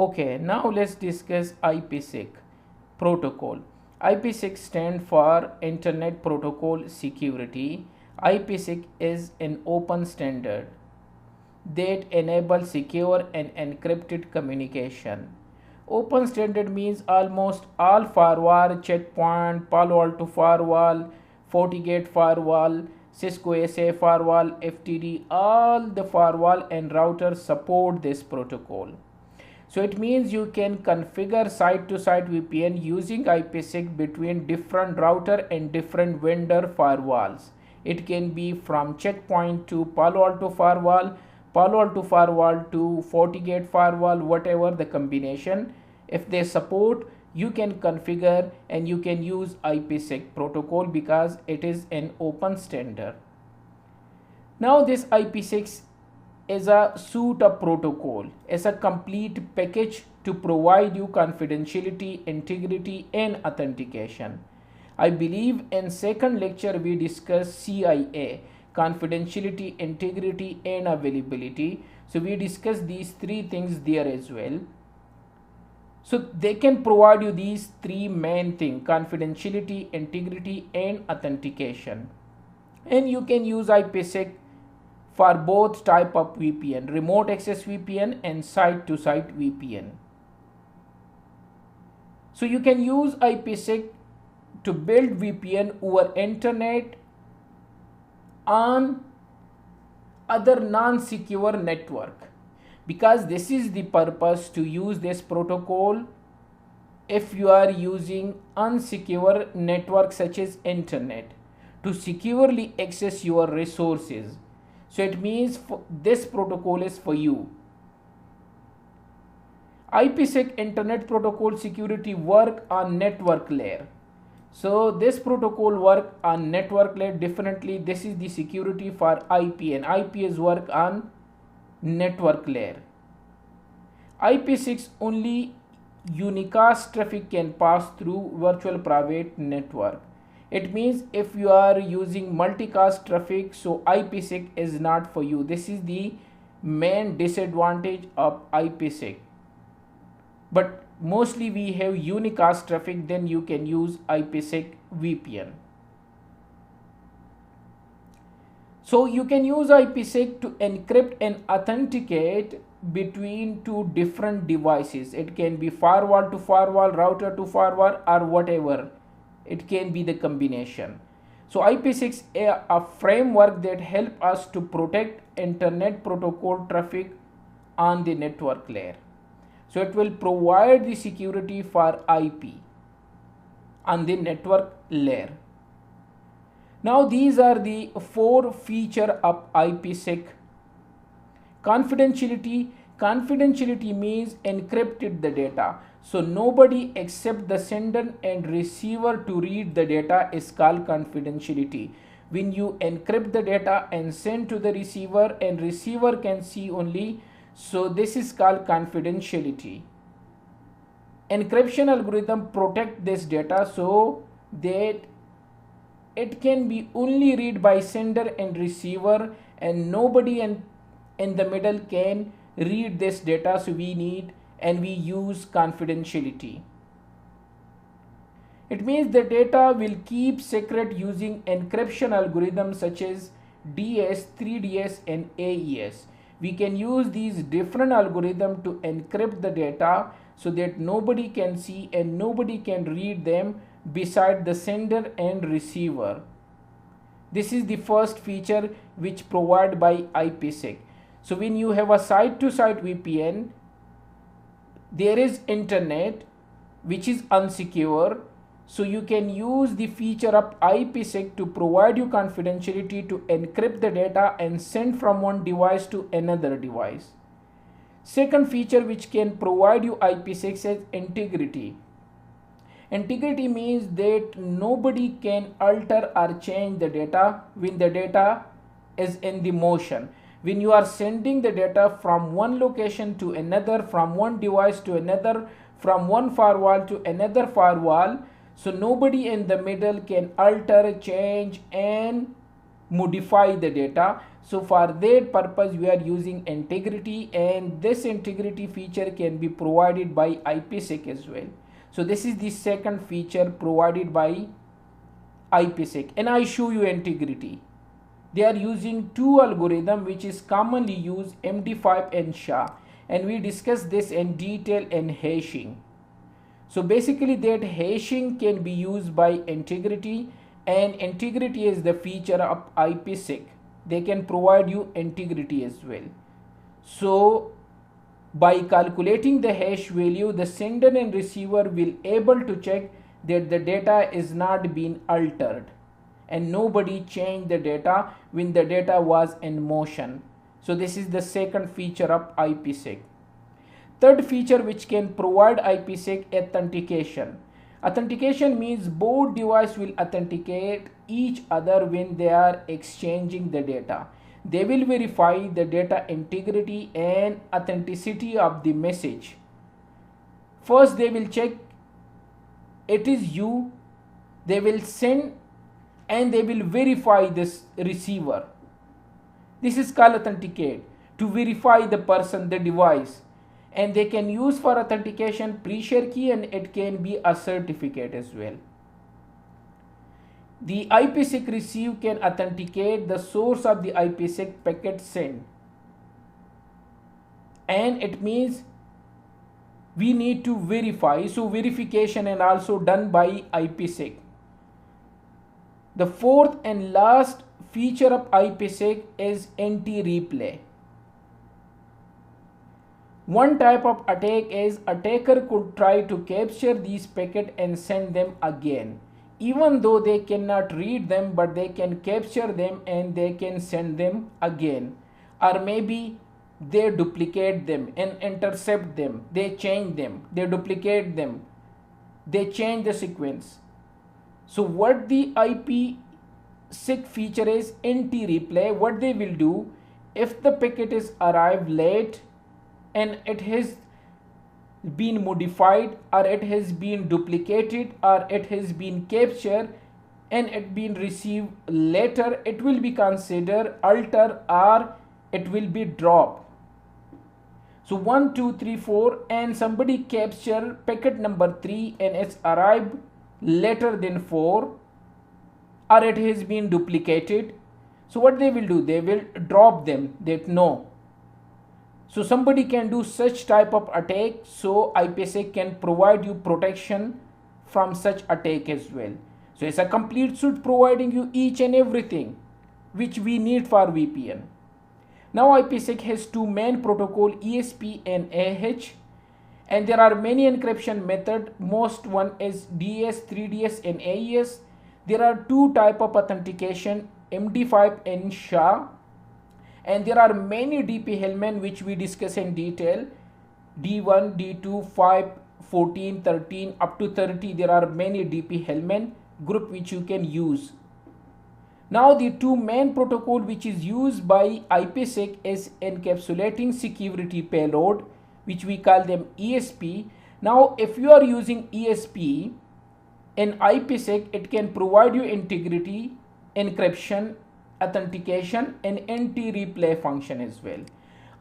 Okay, now let's discuss IPsec protocol. IPsec stands for Internet Protocol Security. IPsec is an open standard that enables secure and encrypted communication. Open standard means almost all firewall, checkpoint, Palo Alto firewall, FortiGate firewall, Cisco SA firewall, FTD, all the firewall and routers support this protocol. So it means you can configure site-to-site VPN using IPsec between different router and different vendor firewalls. It can be from checkpoint to Palo Alto firewall to FortiGate firewall, whatever the combination. If they support, you can configure and you can use IPsec protocol because it is an open standard. Now this IPsec is a suite of protocol, as a complete package to provide you confidentiality, integrity and authentication. I believe in second lecture we discussed CIA, confidentiality, integrity and availability. So we discussed these three things there as well. So they can provide you these three main things: confidentiality, integrity and authentication. And you can use IPsec for both type of VPN, remote access VPN and site-to-site VPN. So you can use IPsec to build VPN over internet on other non-secure network, because this is the purpose to use this protocol. If you are using unsecure network such as internet to securely access your resources, so it means this protocol is for you. IPsec Internet Protocol Security work on network layer. So this protocol work on network layer differently. This is the security for IP, and IPS work on network layer. IPsec only unicast traffic can pass through virtual private network. It means if you are using multicast traffic, so IPsec is not for you. This is the main disadvantage of IPsec. But mostly we have unicast traffic, then you can use IPsec VPN. So you can use IPsec to encrypt and authenticate between two different devices. It can be firewall to firewall, router to firewall, or whatever. It can be the combination. So IPsec is a framework that helps us to protect internet protocol traffic on the network layer. So it will provide the security for IP on the network layer. Now these are the four features of IPsec. Confidentiality. Confidentiality means encrypted the data. So nobody except the sender and receiver to read the data is called confidentiality. When you encrypt the data and send to the receiver and receiver can see only, so this is called confidentiality. Encryption algorithm protect this data so that it can be only read by sender and receiver, and nobody in the middle can read this data. So we need and we use confidentiality. It means the data will keep secret using encryption algorithms such as DS, 3DS and AES. We can use these different algorithms to encrypt the data so that nobody can see and nobody can read them beside the sender and receiver. This is the first feature which provided by IPsec. So when you have a site-to-site VPN, there is internet which is unsecure, so you can use the feature of IPsec to provide you confidentiality to encrypt the data and send from one device to another device. Second feature which can provide you IPsec is integrity. Integrity means that nobody can alter or change the data when the data is in the motion. When you are sending the data from one location to another, from one device to another, from one firewall to another firewall, so nobody in the middle can alter, change and modify the data. So for that purpose we are using integrity, and this integrity feature can be provided by IPsec as well. So this is the second feature provided by IPsec, and I show you integrity. They are using two algorithm which is commonly used, MD5 and SHA, and we discussed this in detail in hashing. So basically that hashing can be used by integrity, and integrity is the feature of IPsec. They can provide you integrity as well. So by calculating the hash value, the sender and receiver will able to check that the data is not being altered and nobody changed the data when the data was in motion. So this is the second feature of IPsec. Third feature which can provide IPsec, authentication. Authentication means both devices will authenticate each other when they are exchanging the data. They will verify the data integrity and authenticity of the message. First they will check it is you, they will send, and they will verify this receiver. This is called authenticate, to verify the person, the device. And they can use for authentication pre-share key, and it can be a certificate as well. The IPsec receive can authenticate the source of the IPsec packet sent, and it means we need to verify. So verification and also done by IPsec. The fourth and last feature of IPsec is anti-replay. One type of attack is attacker could try to capture these packets and send them again. Even though they cannot read them, but they can capture them and they can send them again. Or maybe they duplicate them and intercept them. They change them, they duplicate them, they change the sequence. So what the IPsec feature is anti-replay. What they will do, if the packet is arrived late and it has been modified, or it has been duplicated, or it has been captured and it been received later, it will be considered alter or it will be dropped. So 1, 2, 3, 4 and somebody capture packet number 3 and it's arrived later than 4, or it has been duplicated. So what they will do, they will drop them, that no. So somebody can do such type of attack. So IPsec can provide you protection from such attack as well. So it's a complete suite providing you each and everything which we need for VPN. Now IPsec has two main protocol, ESP and AH, and there are many encryption method. Most one is DS, 3DS and AES. There are two type of authentication, MD5 and SHA. And there are many DP element which we discuss in detail, D1, D2, 5, 14, 13 up to 30. There are many DP element group which you can use. Now the two main protocol which is used by IPsec is encapsulating security payload, which we call them ESP. Now if you are using ESP in IPsec, it can provide you integrity, encryption, authentication and anti-replay function as well.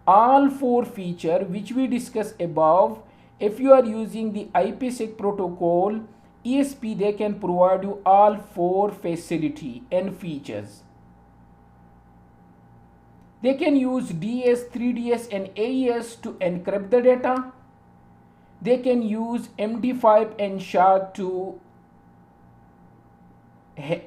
All four features which we discussed above, if you are using the IPsec protocol ESP, they can provide you all four facility and features. They can use DS, 3DS and AES to encrypt the data. They can use MD5 and SHA to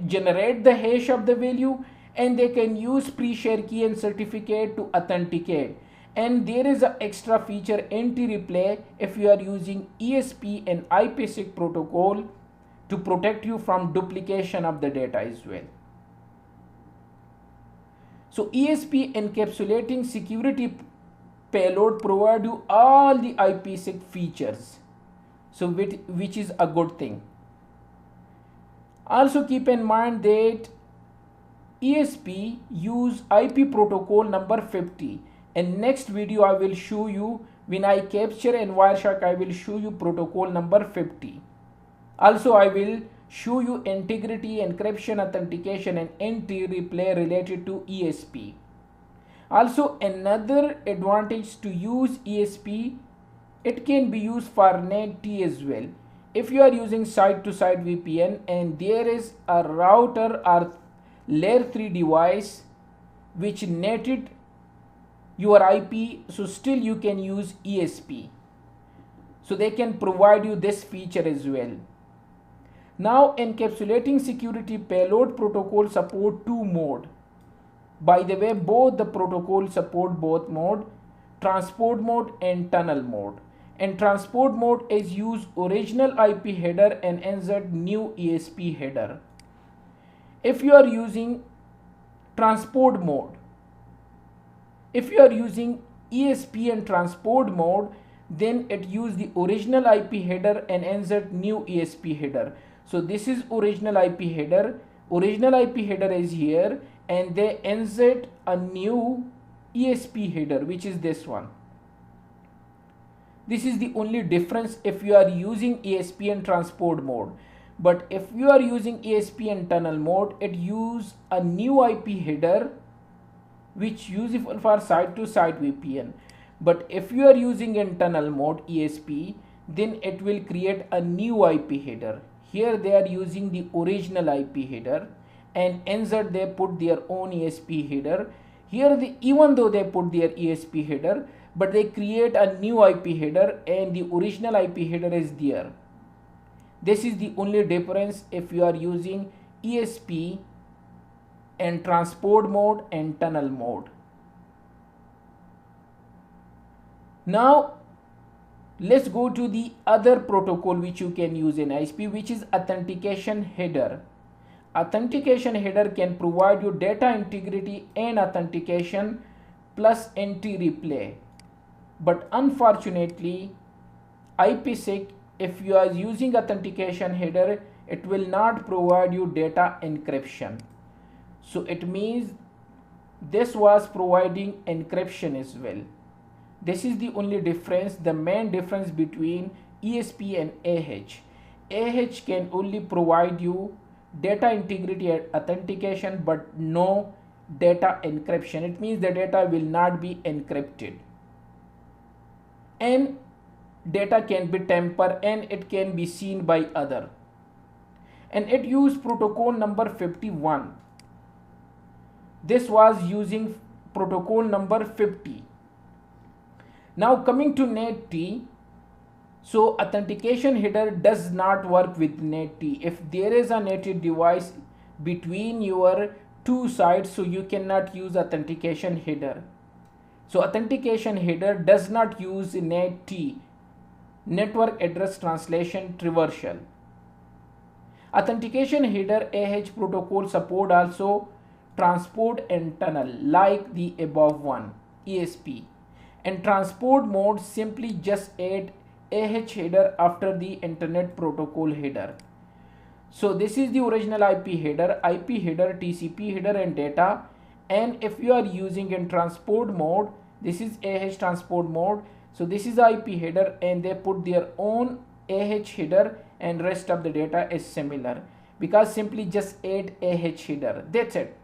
generate the hash of the value, and they can use pre-share key and certificate to authenticate. And there is an extra feature, anti-replay, if you are using ESP and IPsec protocol to protect you from duplication of the data as well. So ESP encapsulating security payload provide you all the IPsec features, so which is a good thing. Also keep in mind that ESP use IP protocol number 50. In next video I will show you, when I capture and Wireshark, I will show you protocol number 50. Also I will show you integrity, encryption, authentication and anti-replay related to ESP. Also, another advantage to use ESP, it can be used for NAT as well. If you are using side-to-side VPN and there is a router or layer 3 device which netted your IP, so still you can use ESP. So they can provide you this feature as well. Now, encapsulating security payload protocol support 2 mode. By the way, both the protocols support both mode, transport mode and tunnel mode. And transport mode is use original IP header and insert new ESP header. If you are using transport mode, if you are using ESP and transport mode, then it use the original IP header and insert new ESP header. So this is original IP header. Original IP header is here and they insert a new ESP header, which is this one. This is the only difference if you are using ESP and transport mode. But if you are using ESP and tunnel mode, it use a new IP header which useful for side-to-side VPN. But if you are using in tunnel mode ESP, then it will create a new IP header. Here they are using the original IP header and insert they put their own ESP header. Here even though they put their ESP header, but they create a new IP header and the original IP header is there. This is the only difference if you are using ESP and transport mode and tunnel mode. Now let's go to the other protocol which you can use in ISP, which is authentication header. Authentication header can provide you data integrity and authentication plus entry replay. But unfortunately, IPsec, if you are using authentication header, it will not provide you data encryption. So it means this was providing encryption as well. This is the only difference, the main difference between ESP and AH. AH can only provide you data integrity and authentication but no data encryption. It means the data will not be encrypted. And data can be tampered and it can be seen by other. And it used protocol number 51. This was using protocol number 50. Now coming to NAT, so authentication header does not work with NAT. If there is a NAT device between your two sides, so you cannot use authentication header. So authentication header does not use NAT, network address translation traversal. Authentication header AH protocol support also transport and tunnel like the above one, ESP. And transport mode simply just add AH header after the internet protocol header. So this is the original IP header, TCP header and data. And if you are using in transport mode, this is AH transport mode. So this is the IP header and they put their own AH header and rest of the data is similar because simply just add AH header. That's it.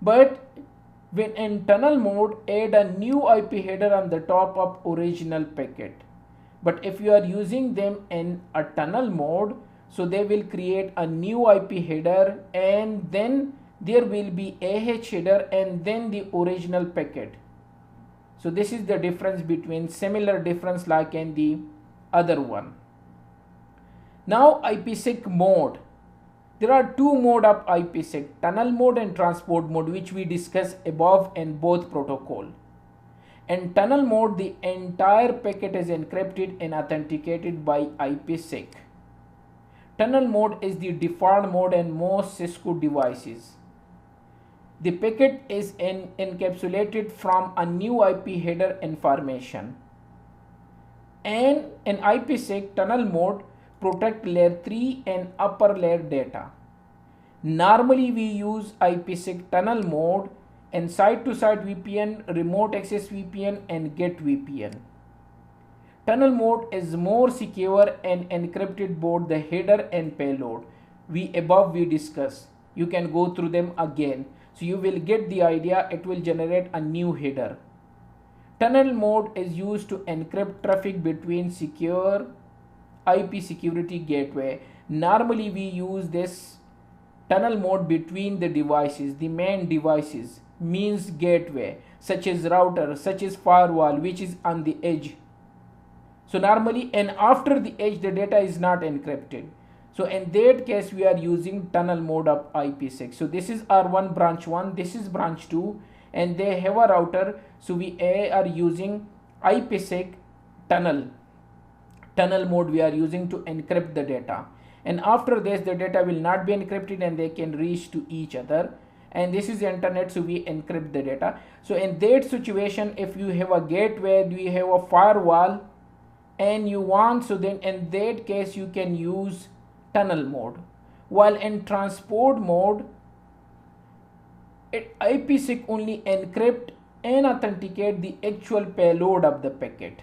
But when in tunnel mode, add a new IP header on the top of original packet. But if you are using them in a tunnel mode, so they will create a new IP header and then there will be AH header and then the original packet. So this is the difference between similar difference like in the other one. Now IPsec mode. There are two modes of IPsec, tunnel mode and transport mode, which we discussed above in both protocol. In tunnel mode, the entire packet is encrypted and authenticated by IPsec. Tunnel mode is the default mode in most Cisco devices. The packet is encapsulated from a new IP header information. And in IPsec tunnel mode, protect layer 3 and upper layer data. Normally we use IPsec tunnel mode and side-to-side VPN, remote access VPN and get VPN. Tunnel mode is more secure and encrypted both the header and payload. Above we discussed. You can go through them again. So you will get the idea. It will generate a new header. Tunnel mode is used to encrypt traffic between secure IP security gateway. Normally we use this tunnel mode between the devices, the main devices, means gateway, such as router, such as firewall, which is on the edge. So normally, and after the edge, the data is not encrypted. So in that case, we are using tunnel mode of IP6. So this is R1 branch 1, this is branch 2, and they have a router. So we are using IP6 tunnel mode we are using to encrypt the data. And after this, the data will not be encrypted and they can reach to each other. And this is internet, so we encrypt the data. So in that situation, if you have a gateway, you have a firewall, and you want, so then in that case you can use tunnel mode. While in transport mode, IPsec only encrypt and authenticate the actual payload of the packet.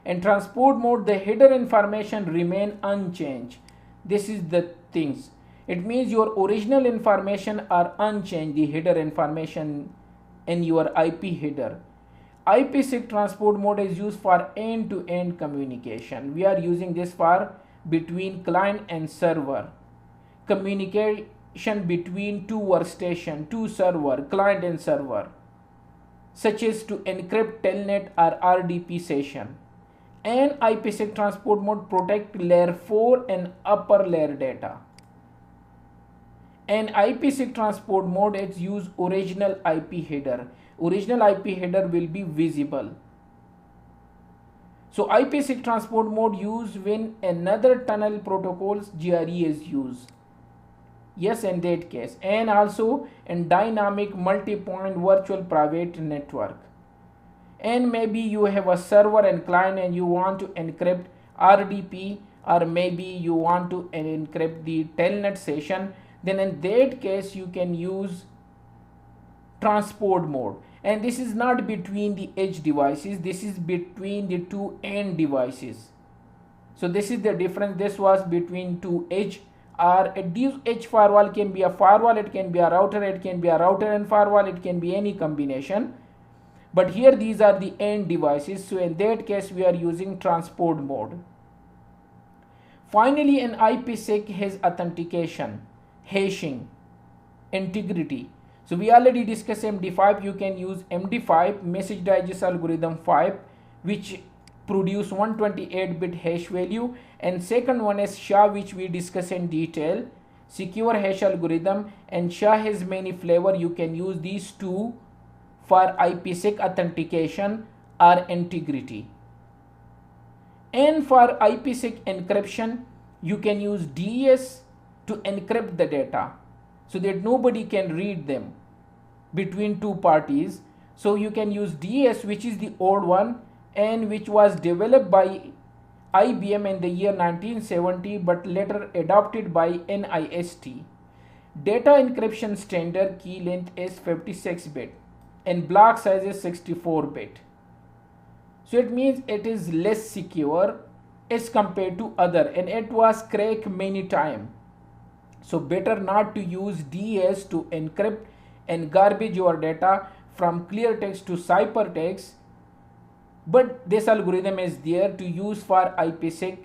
In transport mode, the header information remain unchanged. This is the things. It means your original information are unchanged, the header information in your IP header. IPsec transport mode is used for end-to-end communication. We are using this for between client and server. Communication between two workstation, two server, client and server, such as to encrypt telnet or RDP session. And IPsec transport mode protect layer 4 and upper layer data. And IPsec transport mode is use original IP header. Original IP header will be visible. So IPsec transport mode used when another tunnel protocols GRE is used. Yes, in that case. And also in dynamic multi-point virtual private network. And maybe you have a server and client and you want to encrypt RDP, or maybe you want to encrypt the telnet session. Then in that case you can use transport mode. And this is not between the edge devices, this is between the two end devices. So this is the difference. This was between two edge, or this edge firewall can be a firewall, it can be a router, it can be a router and firewall, it can be any combination. But here these are the end devices. So in that case we are using transport mode. Finally, an IPsec has authentication, hashing, integrity. So we already discussed MD5. You can use MD5, message digest algorithm 5, which produce 128-bit hash value, and second one is SHA, which we discuss in detail, secure hash algorithm, and SHA has many flavor. You can use these two for IPsec authentication or integrity. And for IPsec encryption, you can use DES to encrypt the data so that nobody can read them between two parties. So you can use DES, which is the old one and which was developed by IBM in the year 1970 but later adopted by NIST. Data encryption standard key length is 56-bit and block size is 64-bit. So it means it is less secure as compared to other, and it was cracked many times. So better not to use DES to encrypt and garbage your data from clear text to ciphertext. But this algorithm is there to use for IPsec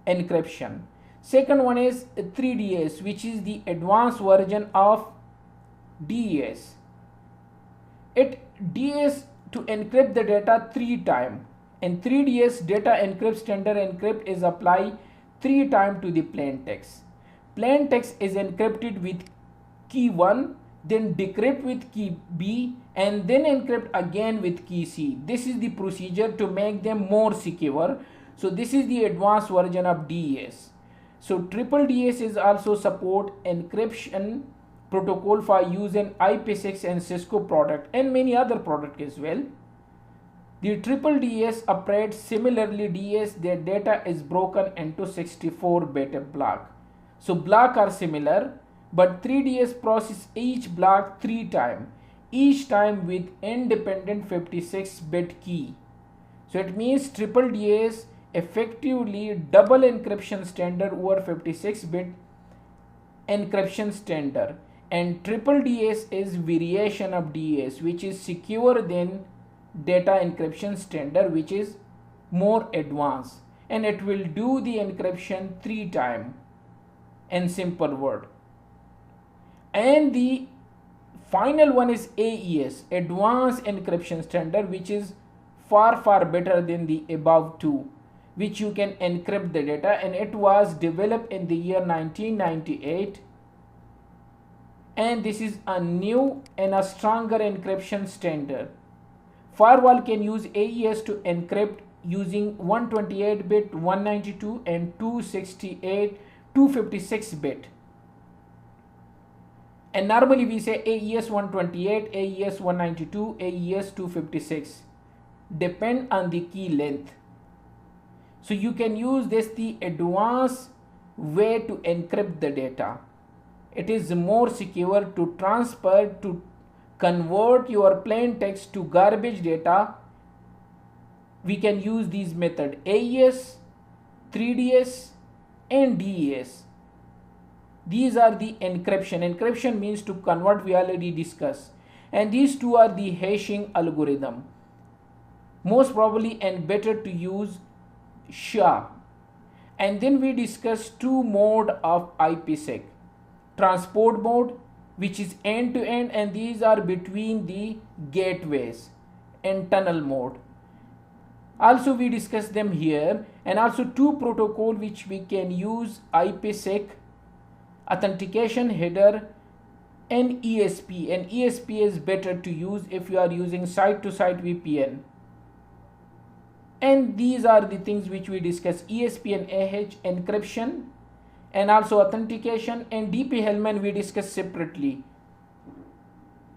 encryption. Second one is 3DS, which is the advanced version of DES. DES to encrypt the data 3 times. In 3DS, data encrypt standard encrypt is applied 3 times to the plain text. Plain text is encrypted with key 1, then decrypt with key B, and then encrypt again with key C. This is the procedure to make them more secure. So this is the advanced version of DES. So DDS is also support encryption protocol for use in IPsec and Cisco product and many other products as well. The DDS operates similarly DES. Their data is broken into 64-bit block. So block are similar, but 3DS process each block 3 times, each time with independent 56-bit key. So it means DDS effectively double encryption standard over 56-bit encryption standard. and triple DAS is variation of DAS, which is secure than data encryption standard, which is more advanced, and it will do the encryption 3 times in simple word. And the final one is AES, advanced encryption standard, which is far better than the above two, which you can encrypt the data, and it was developed in the year 1998, and this is a new and a stronger encryption standard. Firewall can use AES to encrypt using 128-bit, 192 and 256-bit. And normally we say AES 128, AES 192, AES 256. Depend on the key length. So you can use this the advanced way to encrypt the data. It is more secure to transfer, to convert your plain text to garbage data. We can use these methods AES, 3DS and DES. These are the encryption. Encryption means to convert, we already discussed. And these two are the hashing algorithm. Most probably and better to use SHA. And then we discussed two mode of IPsec. Transport mode, which is end-to-end, and these are between the gateways, and tunnel mode. Also we discussed them here, and also two protocol which we can use IPsec, authentication header and ESP, and ESP is better to use if you are using site-to-site VPN. And these are the things which we discuss: ESP and AH, encryption, and also authentication, and DP-Hellman we discussed separately.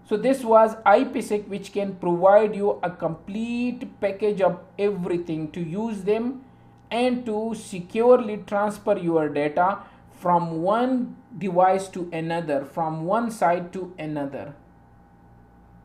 So this was IPsec, which can provide you a complete package of everything to use them and to securely transfer your data from one device to another, from one site to another.